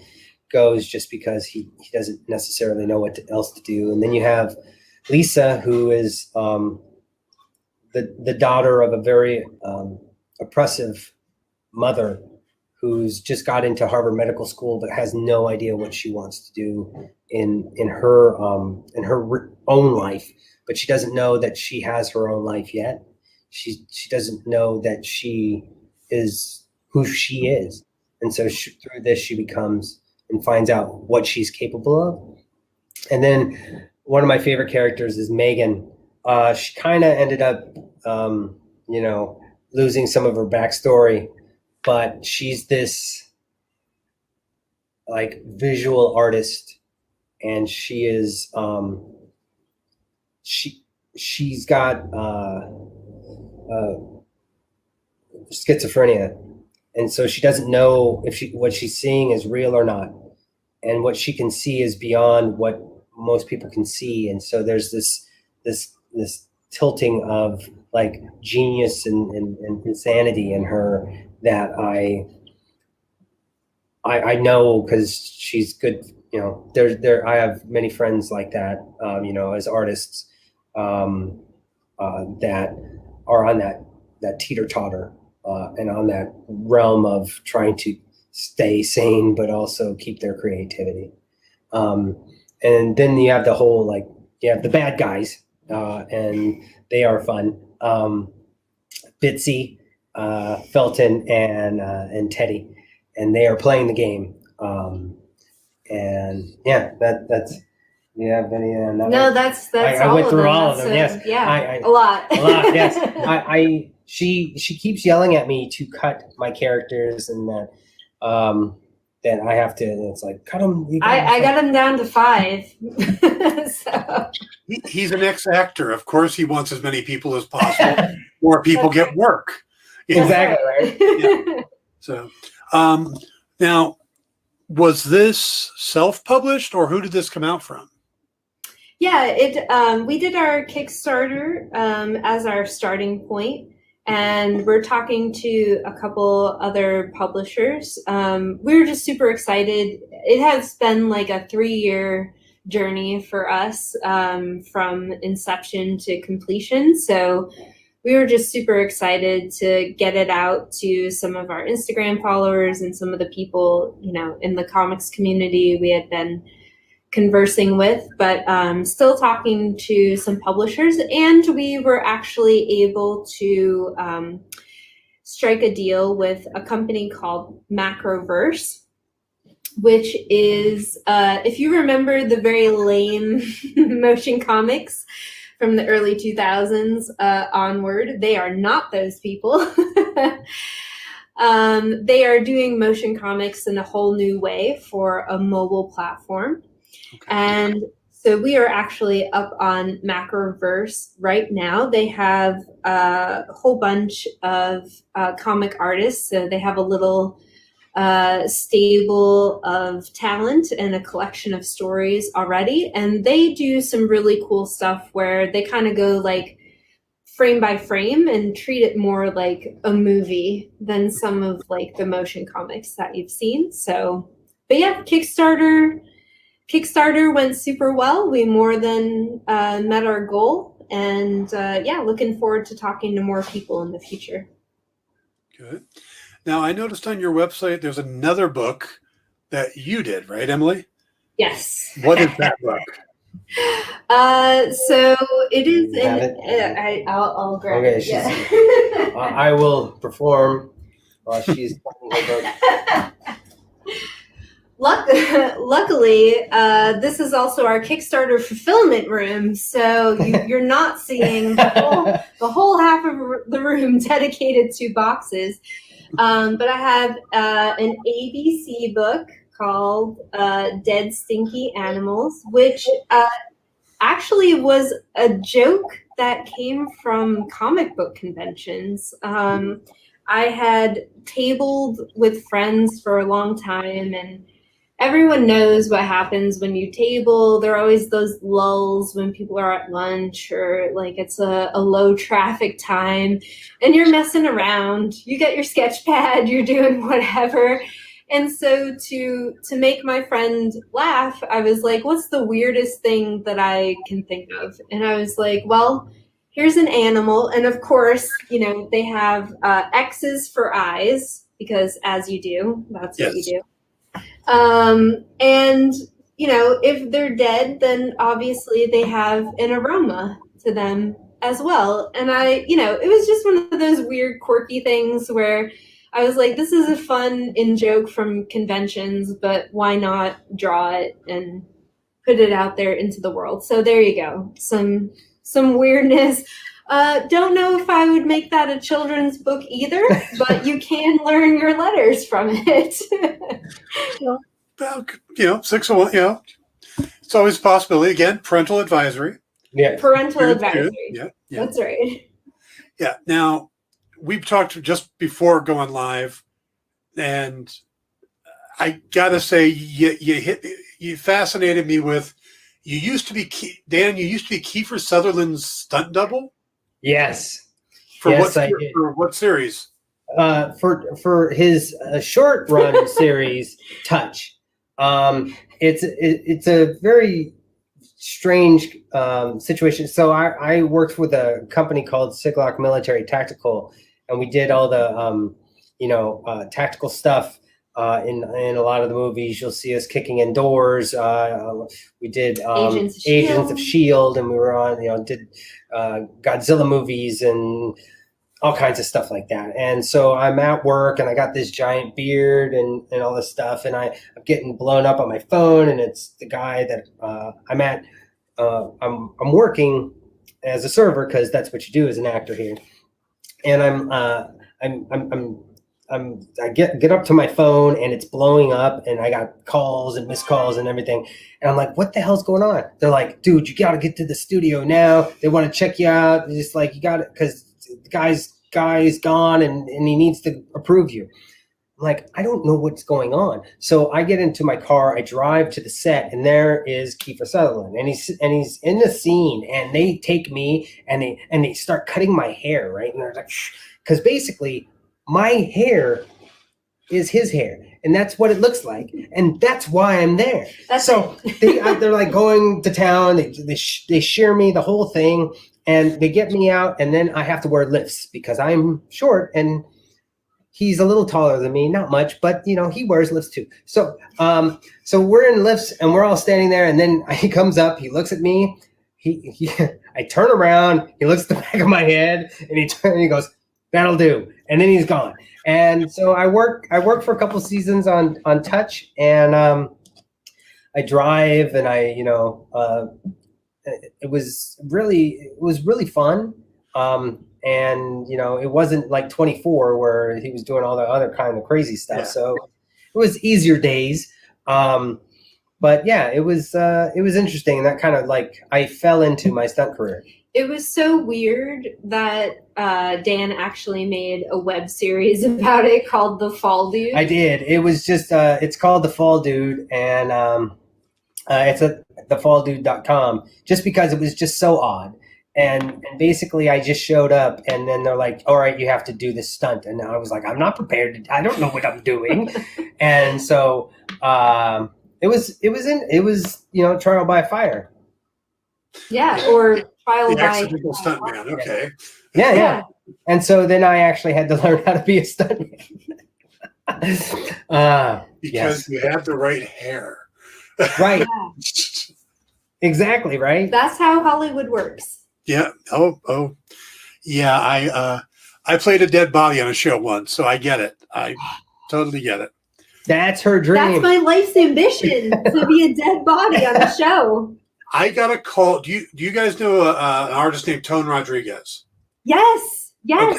Speaker 3: goes just because he doesn't necessarily know what else to do. And then you have Lisa, who is the daughter of a very oppressive mother who's just got into Harvard Medical School but has no idea what she wants to do in her own life. But she doesn't know that she has her own life yet. She doesn't know that she is who she is, and so through this she becomes and finds out what she's capable of. And then one of my favorite characters is Megan. She kind of ended up, losing some of her backstory, but she's this like visual artist, and she is she's got schizophrenia, and so she doesn't know if what she's seeing is real or not, and what she can see is beyond what most people can see. And so there's this tilting of like genius and insanity in her that I know, because she's good. I have many friends like that, as artists, that are on that teeter-totter, and on that realm of trying to stay sane but also keep their creativity. And then you have the whole, you have the bad guys, and they are fun. Bitsy, Felton, and Teddy, and they are playing the game. And yeah, that's. You have any?
Speaker 4: No, that's.
Speaker 3: I went through all of them. Yes,
Speaker 4: yeah, a lot.
Speaker 3: A lot. Yes, She keeps yelling at me to cut my characters, and that I have to. It's like cut them.
Speaker 4: I got him down to 5. So.
Speaker 2: He's an ex-actor. Of course, he wants as many people as possible. More people get work.
Speaker 3: Exactly right.
Speaker 2: Yeah. So, now, was this self-published, or who did this come out from?
Speaker 4: Yeah, we did our Kickstarter as our starting point, and we're talking to a couple other publishers. We were just super excited. It has been like a 3-year journey for us, from inception to completion. So we were just super excited to get it out to some of our Instagram followers and some of the people, in the comics community we had been conversing with, but still talking to some publishers. And we were actually able to strike a deal with a company called Macroverse, which is, if you remember the very lame motion comics from the early 2000s onward, they are not those people. They are doing motion comics in a whole new way for a mobile platform. Okay. And so we are actually up on Macroverse right now. They have a whole bunch of comic artists. So they have a little stable of talent and a collection of stories already. And they do some really cool stuff where they kind of go like frame by frame and treat it more like a movie than some of like the motion comics that you've seen. So, but yeah, Kickstarter went super well. We more than met our goal, and looking forward to talking to more people in the future.
Speaker 2: Good. Now, I noticed on your website there's another book that you did, right, Emily?
Speaker 4: Yes.
Speaker 2: What is that book?
Speaker 4: So it is. I'll grab it. Yeah.
Speaker 3: I will perform while she's talking her book.
Speaker 4: Luckily, this is also our Kickstarter fulfillment room, so you're not seeing the whole half of the room dedicated to boxes. But I have an ABC book called Dead Stinky Animals, which actually was a joke that came from comic book conventions. I had tabled with friends for a long time, and everyone knows what happens when you table. There are always those lulls when people are at lunch, or like it's a low traffic time and you're messing around. You get your sketch pad, you're doing whatever. And so to make my friend laugh, I was like, what's the weirdest thing that I can think of? And I was like, well, here's an animal. And of course, they have X's for eyes, because as you do, that's
Speaker 2: Yes.
Speaker 4: what you do. And, you know, if they're dead, then obviously they have an aroma to them as well. And you know, it was just one of those weird, quirky things where I was like, this is a fun in joke from conventions, but why not draw it and put it out there into the world? So there you go. Some weirdness. Don't know if I would make that a children's book either, but you can learn your letters from it.
Speaker 2: Well, you know, 601, you know, it's always a possibility. Again, parental advisory.
Speaker 3: Yeah.
Speaker 4: Parental
Speaker 2: Good,
Speaker 4: advisory.
Speaker 2: good. Yeah.
Speaker 4: That's right.
Speaker 2: Yeah. Now, we've talked just before going live, and I gotta say, you fascinated me with. You used to be Dan. You used to be Kiefer Sutherland's stunt double.
Speaker 3: Yes.
Speaker 2: For
Speaker 3: Yes,
Speaker 2: what?
Speaker 3: I did.
Speaker 2: For what series?
Speaker 3: For his short run series, Touch. It's a very strange situation. So I worked with a company called Siglock Military Tactical, and we did all the tactical stuff in a lot of the movies. You'll see us kicking in doors. We did Agents of Shield, and we were on did Godzilla movies and all kinds of stuff like that. And so I'm at work and I got this giant beard and all this stuff, and I'm getting blown up on my phone, and it's the guy that I'm at. I'm working as a server because that's what you do as an actor here. And I get up to my phone and it's blowing up, and I got calls and missed calls and everything. And I'm like, what the hell's going on? They're like, dude, you got to get to the studio now. They want to check you out. It's like, you got it, because the guy's gone and he needs to approve you. I'm like, I don't know what's going on. So I get into my car, I drive to the set, and there is Kiefer Sutherland, and he's in the scene, and they take me and they start cutting my hair, right? And they're like, because basically my hair is his hair, and that's what it looks like, and that's why I'm there. They're like going to town. They shear me, the whole thing, and they get me out, and then I have to wear lifts because I'm short and he's a little taller than me, not much, but he wears lifts too. So we're in lifts and we're all standing there, and then he comes up, he looks at me, I turn around, he looks at the back of my head, and he goes, "That'll do," and then he's gone. And so I work for a couple seasons on Touch, and I drive, and it was really fun. And it wasn't like 24 where he was doing all the other kind of crazy stuff. Yeah. So it was easier days. But yeah, it was interesting. And that kind of like, I fell into my stunt career.
Speaker 4: It was so weird that Dan actually made a web series about it called The Fall Dude.
Speaker 3: I did. It was just, it's called The Fall Dude, and it's at thefalldude.com, just because it was just so odd. And basically I just showed up, and then they're like, all right, you have to do this stunt. And I was like, I'm not prepared. I don't know what I'm doing. And so it was trial by fire.
Speaker 4: Yeah, or trial
Speaker 2: the
Speaker 4: by
Speaker 2: accidental stuntman. Okay.
Speaker 3: Yeah. And so then I actually had to learn how to be a stuntman.
Speaker 2: Because you had the right hair.
Speaker 3: Right.
Speaker 4: Yeah.
Speaker 3: Exactly, right?
Speaker 4: That's how Hollywood works.
Speaker 2: Yeah. Oh. Yeah. I played a dead body on a show once, so I get it. I totally get it.
Speaker 3: That's her dream.
Speaker 4: That's my life's ambition, to be a dead body on a show.
Speaker 2: I got a call. Do you guys know an artist named Tone Rodriguez?
Speaker 4: Yes. Okay.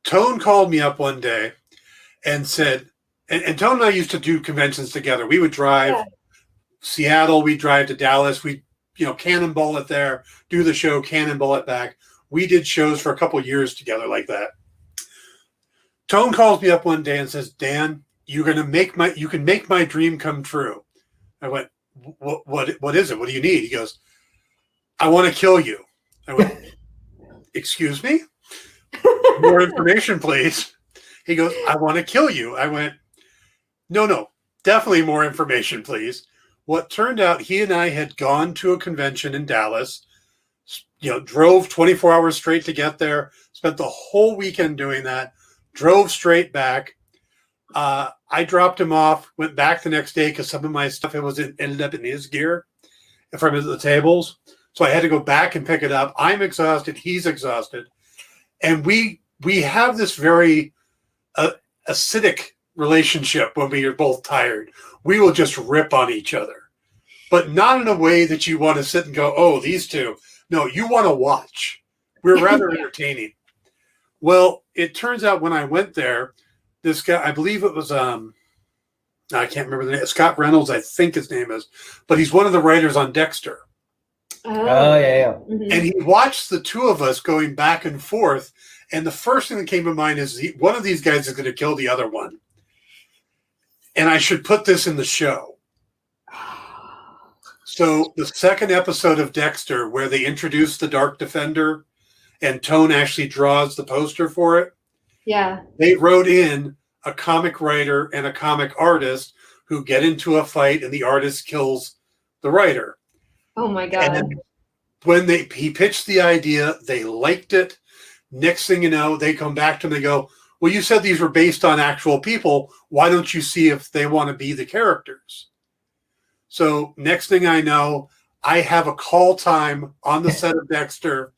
Speaker 2: Tone called me up one day and said, and Tone and I used to do conventions together. We would drive Seattle, we'd drive to Dallas, we'd cannonball it there, do the show, cannonball it back. We did shows for a couple of years together like that. Tone calls me up one day and says, "Dan, you can make my dream come true." I went, what is it? What do you need? He goes, "I want to kill you." I went, "Excuse me? More information, please." He goes, "I want to kill you." I went, No, definitely more information, please. What turned out, he and I had gone to a convention in Dallas, drove 24 hours straight to get there, spent the whole weekend doing that, drove straight back. I dropped him off, went back the next day because some of my stuff ended up in his gear from the tables. So I had to go back and pick it up. I'm exhausted. He's exhausted. And we have this very acidic relationship when we are both tired. We will just rip on each other, but not in a way that you want to sit and go, oh, these two. No, you want to watch. We're rather entertaining. Well, it turns out when I went there, this guy, I believe it was, I can't remember the name, Scott Reynolds, I think his name is, but he's one of the writers on Dexter.
Speaker 3: Oh, yeah.
Speaker 4: Mm-hmm.
Speaker 2: And he watched the two of us going back and forth. And the first thing that came to mind is one of these guys is going to kill the other one. And I should put this in the show. So the second episode of Dexter, where they introduce the Dark Defender and Tone actually draws the poster for it.
Speaker 4: Yeah.
Speaker 2: They wrote in a comic writer and a comic artist who get into a fight and the artist kills the writer.
Speaker 4: Oh my God.
Speaker 2: And when he pitched the idea, they liked it. Next thing you know, they come back to him and they go, well, you said these were based on actual people. Why don't you see if they want to be the characters? So next thing I know, I have a call time on the set of Dexter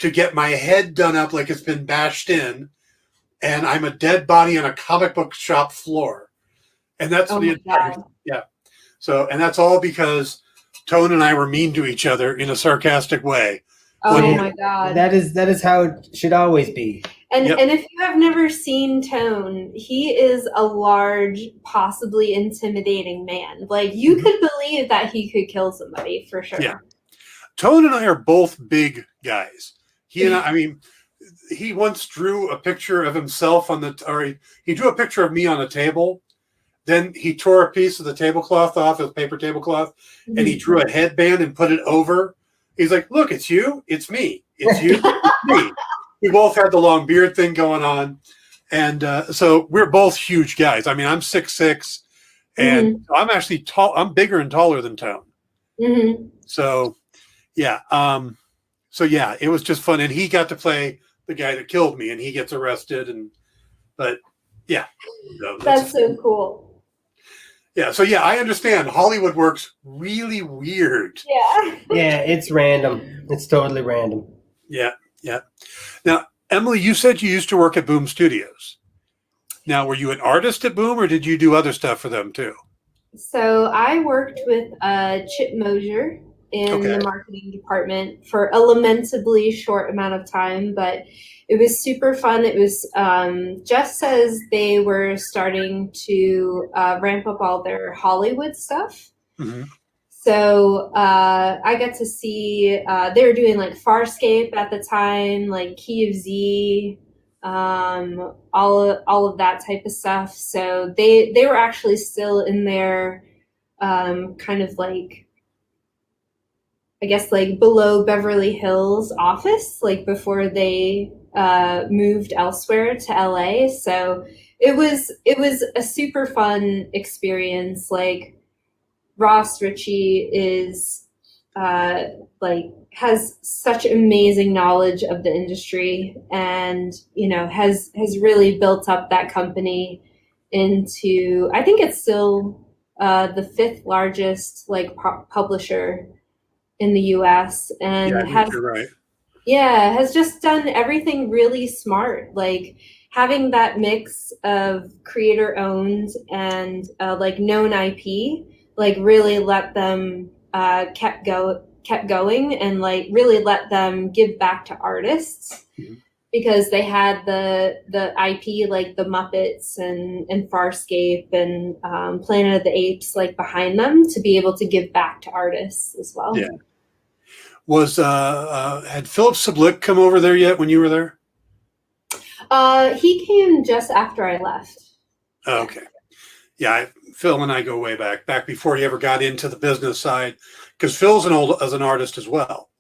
Speaker 2: to get my head done up like it's been bashed in. And I'm a dead body on a comic book shop floor. And that's the entire, yeah. So, and that's all because Tone and I were mean to each other in a sarcastic way.
Speaker 4: Oh my God.
Speaker 3: That is how it should always be.
Speaker 4: And if you have never seen Tone, he is a large, possibly intimidating man. Like you could believe that he could kill somebody for sure.
Speaker 2: Yeah. Tone and I are both big guys. He and I mean, he once drew a picture of himself he drew a picture of me on a table. Then he tore a piece of the tablecloth off, his paper tablecloth, and he drew a headband and put it over. He's like, look, it's you, it's me. It's you, it's me. We both had the long beard thing going on. And so we're both huge guys. I mean, I'm 6'6", and I'm actually tall. I'm bigger and taller than Tone.
Speaker 4: Mm-hmm.
Speaker 2: So, yeah. It was just fun. And he got to play the guy that killed me, and he gets arrested. But yeah. So
Speaker 4: that's so cool.
Speaker 2: Yeah. So, yeah, I understand. Hollywood works really weird.
Speaker 4: Yeah.
Speaker 3: Yeah, it's random. It's totally random.
Speaker 2: Yeah. Yeah. Now, Emily, you said you used to work at Boom Studios. Now, were you an artist at Boom, or did you do other stuff for them too?
Speaker 4: So I worked with Chip Mosier in the marketing department for a lamentably short amount of time, but it was super fun. It was just as they were starting to ramp up all their Hollywood stuff. Mm-hmm. So I got to see, they were doing like Farscape at the time, like Key of Z, all of that type of stuff. So they were actually still in their kind of like, I guess like below Beverly Hills office, like before they moved elsewhere to LA. So it was a super fun experience. Like, Ross Ritchie is has such amazing knowledge of the industry, and has really built up that company into, I think it's still the 5th largest publisher in the US, and has just done everything really smart, like having that mix of creator owned and known IP. Like really let them kept going and like really let them give back to artists, because they had the IP like the Muppets and Farscape and Planet of the Apes like behind them to be able to give back to artists as well.
Speaker 2: Yeah. Was had Philip Sublick come over there yet when you were there?
Speaker 3: He came just after I left.
Speaker 2: Oh, okay. Yeah, Phil and I go way back before he ever got into the business side, because Phil's as an artist as well.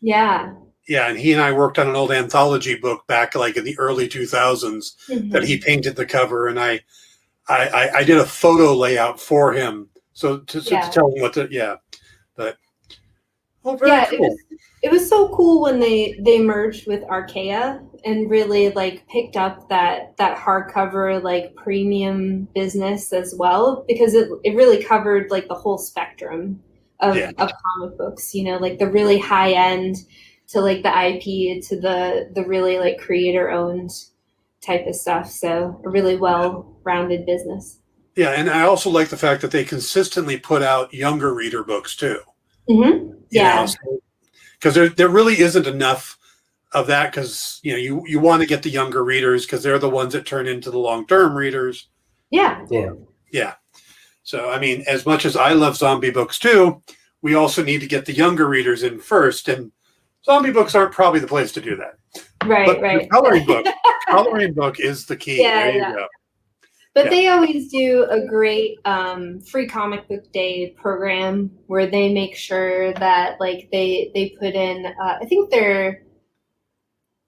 Speaker 4: Yeah.
Speaker 2: Yeah, and he and I worked on an old anthology book back like in the early 2000s that he painted the cover, and I did a photo layout for him, so to tell him what to, but Oh, very
Speaker 4: Yeah,
Speaker 2: cool.
Speaker 4: it was so cool when they merged with Archaea and really like picked up that hardcover like premium business as well, because it really covered like the whole spectrum of comic books, you know, like the really high end to like the IP to the really like creator owned type of stuff. So a really well rounded business.
Speaker 2: Yeah, and I also like the fact that they consistently put out younger reader books too.
Speaker 4: Mm-hmm. Yeah.
Speaker 2: Because there really isn't enough of that, because you want to get the younger readers because they're the ones that turn into the long-term readers.
Speaker 4: Yeah.
Speaker 2: So I mean, as much as I love zombie books too, we also need to get the younger readers in first, and zombie books aren't probably the place to do that.
Speaker 4: Right.
Speaker 2: The coloring book is the key.
Speaker 4: Yeah,
Speaker 2: there you go.
Speaker 4: But they always do a great free comic book day program where they make sure that like they put in I think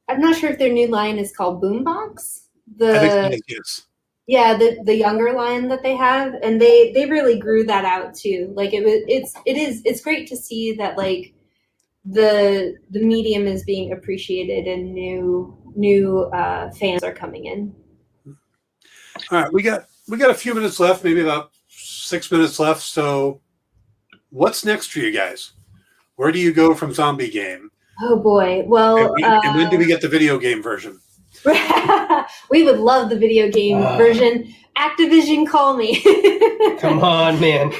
Speaker 4: I'm not sure if their new line is called Boombox.
Speaker 2: I think it is.
Speaker 4: Yeah, the younger line that they have, and they really grew that out too. Like it's great to see that like the medium is being appreciated and new fans are coming in.
Speaker 2: All right, we got a few minutes left, maybe about 6 minutes left. So, what's next for you guys? Where do you go from Zombie Game?
Speaker 4: Oh boy! Well,
Speaker 2: and when do we get the video game version?
Speaker 4: We would love the video game version. Activision, call me.
Speaker 3: Come on, man.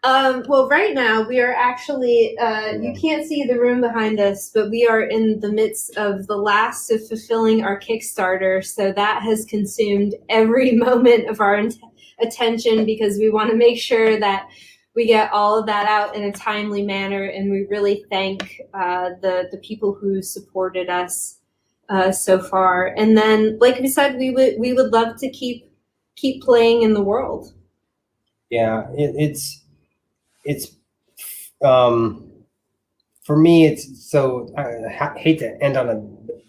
Speaker 4: Well, right now we are actually, you can't see the room behind us, but we are in the midst of the last of fulfilling our Kickstarter. So that has consumed every moment of our attention, because we want to make sure that we get all of that out in a timely manner. And we really thank the people who supported us so far. And then, like we said, we would love to keep playing in the world.
Speaker 3: Yeah, it's for me, it's so, I hate to end on a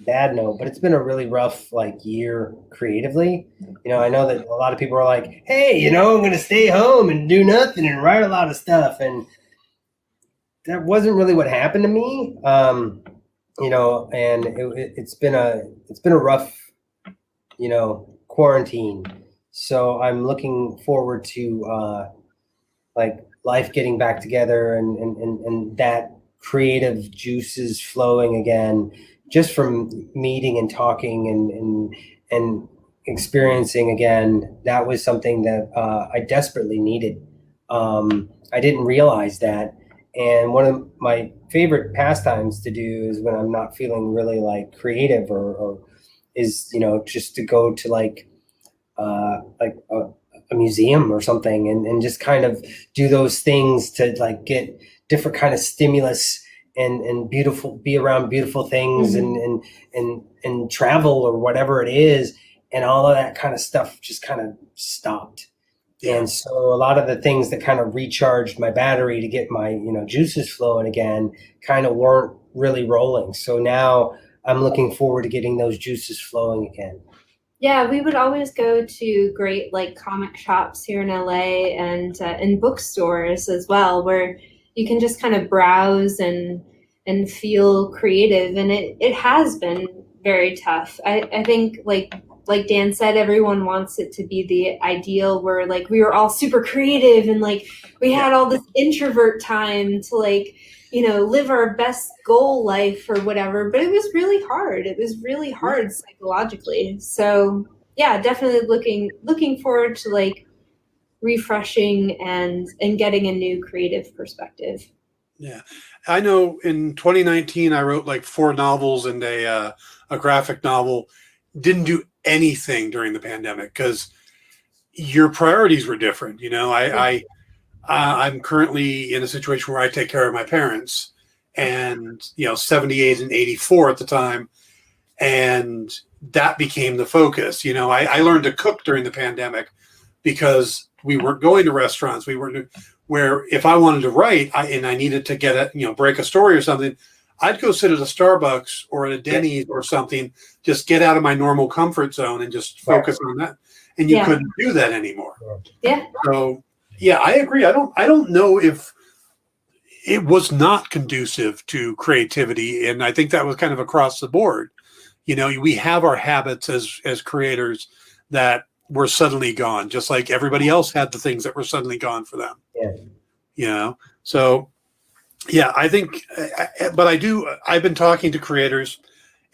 Speaker 3: bad note, but it's been a really rough year creatively. I know that a lot of people are like, hey, I'm going to stay home and do nothing and write a lot of stuff. And that wasn't really what happened to me. And it's been a rough, quarantine. So I'm looking forward to, life getting back together and that creative juices flowing again, just from meeting and talking and experiencing again. That was something that I desperately needed. I didn't realize that. And one of my favorite pastimes to do is when I'm not feeling really creative or is, just to go to a museum or something and just kind of do those things to get different kind of stimulus and be around beautiful things and travel or whatever it is. And all of that kind of stuff just kind of stopped. Yeah. And so a lot of the things that kind of recharged my battery to get my, juices flowing again kind of weren't really rolling. So now I'm looking forward to getting those juices flowing again.
Speaker 4: Yeah, we would always go to great comic shops here in LA and in bookstores as well, where you can just kind of browse and feel creative. And it has been very tough. I think like Dan said, everyone wants it to be the ideal where we were all super creative and we had all this introvert time to live our best goal life or whatever, but it was really hard. It was really hard psychologically. So yeah, definitely looking forward to refreshing and getting a new creative perspective.
Speaker 2: Yeah. I know in 2019, I wrote 4 novels and a graphic novel. Didn't do anything during the pandemic because your priorities were different. I'm currently in a situation where I take care of my parents, and 78 and 84 at the time, and that became the focus. I learned to cook during the pandemic because we weren't going to restaurants. We weren't where if I wanted to write and I needed to get break a story or something, I'd go sit at a Starbucks or at a Denny's or something, just get out of my normal comfort zone and just focus on that. And you couldn't do that anymore.
Speaker 4: Yeah.
Speaker 2: So yeah, I agree. I don't know if it was not conducive to creativity. And I think that was kind of across the board. You know, we have our habits as creators that were suddenly gone, just like everybody else had the things that were suddenly gone for them.
Speaker 3: Yeah.
Speaker 2: You know, so yeah, I think, but I've been talking to creators,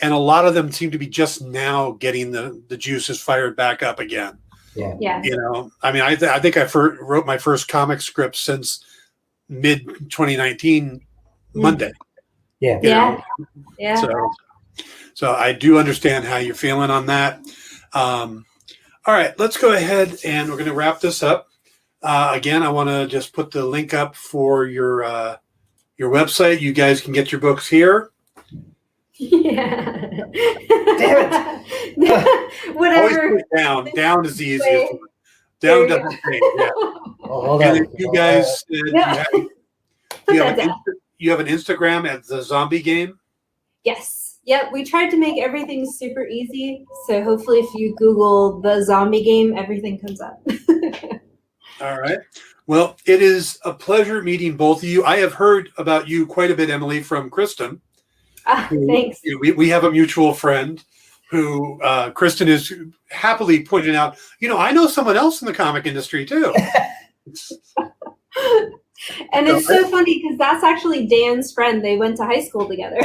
Speaker 2: and a lot of them seem to be just now getting the juices fired back up again.
Speaker 3: Yeah.
Speaker 4: Yeah.
Speaker 2: You know, I mean, I think I wrote my first comic script since mid 2019 Monday.
Speaker 3: Yeah.
Speaker 2: You
Speaker 4: Yeah.
Speaker 2: know?
Speaker 4: Yeah.
Speaker 2: So I do understand how you're feeling on that. All right, let's go ahead and we're going to wrap this up. Again, I want to just put the link up for your website. You guys can get your books here.
Speaker 4: Yeah.
Speaker 3: Damn
Speaker 2: Always
Speaker 4: Whatever.
Speaker 2: put it down. Down is the easiest one. Down
Speaker 4: There you
Speaker 2: doesn't change. Yeah.
Speaker 3: Oh, hold
Speaker 2: And
Speaker 3: on.
Speaker 2: then you guys said
Speaker 4: Yeah. Put that down.
Speaker 2: you have an Instagram at the Zombie Game.
Speaker 4: Yes. Yep. We tried to make everything super easy. So hopefully if you Google the zombie game, everything comes up.
Speaker 2: All right. Well, it is a pleasure meeting both of you. I have heard about you quite a bit, Emily, from Kristen.
Speaker 4: Thanks.
Speaker 2: We have a mutual friend who Kristen is happily pointing out, you know, I know someone else in the comic industry too.
Speaker 4: And it's so funny because that's actually Dan's friend. They went to high school together.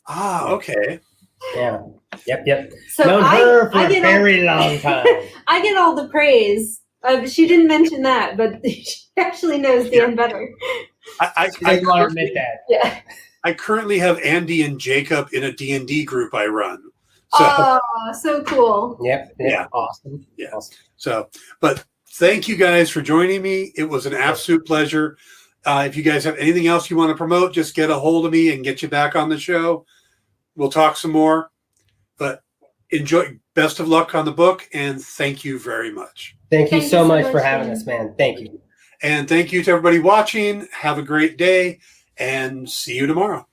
Speaker 2: Ah, okay.
Speaker 3: Yeah. Yep.
Speaker 4: So
Speaker 3: Known her for
Speaker 4: I
Speaker 3: a
Speaker 4: get
Speaker 3: very long time.
Speaker 4: I get all the praise. She didn't mention that, but she actually knows Dan better.
Speaker 2: I
Speaker 3: didn't want to admit that.
Speaker 4: Yeah.
Speaker 2: I currently have Andy and Jacob in a D&D group I run. So,
Speaker 4: Oh, so cool.
Speaker 3: Yep.
Speaker 2: Yeah.
Speaker 3: Awesome.
Speaker 2: Yeah.
Speaker 3: Awesome.
Speaker 2: But thank you guys for joining me. It was an absolute pleasure. If you guys have anything else you want to promote, just get a hold of me and get you back on the show. We'll talk some more. But enjoy. Best of luck on the book, and thank you very much.
Speaker 3: Thank you so much for
Speaker 4: Dan.
Speaker 3: having us, man. Thank you.
Speaker 2: And thank you to everybody watching. Have a great day, and see you tomorrow.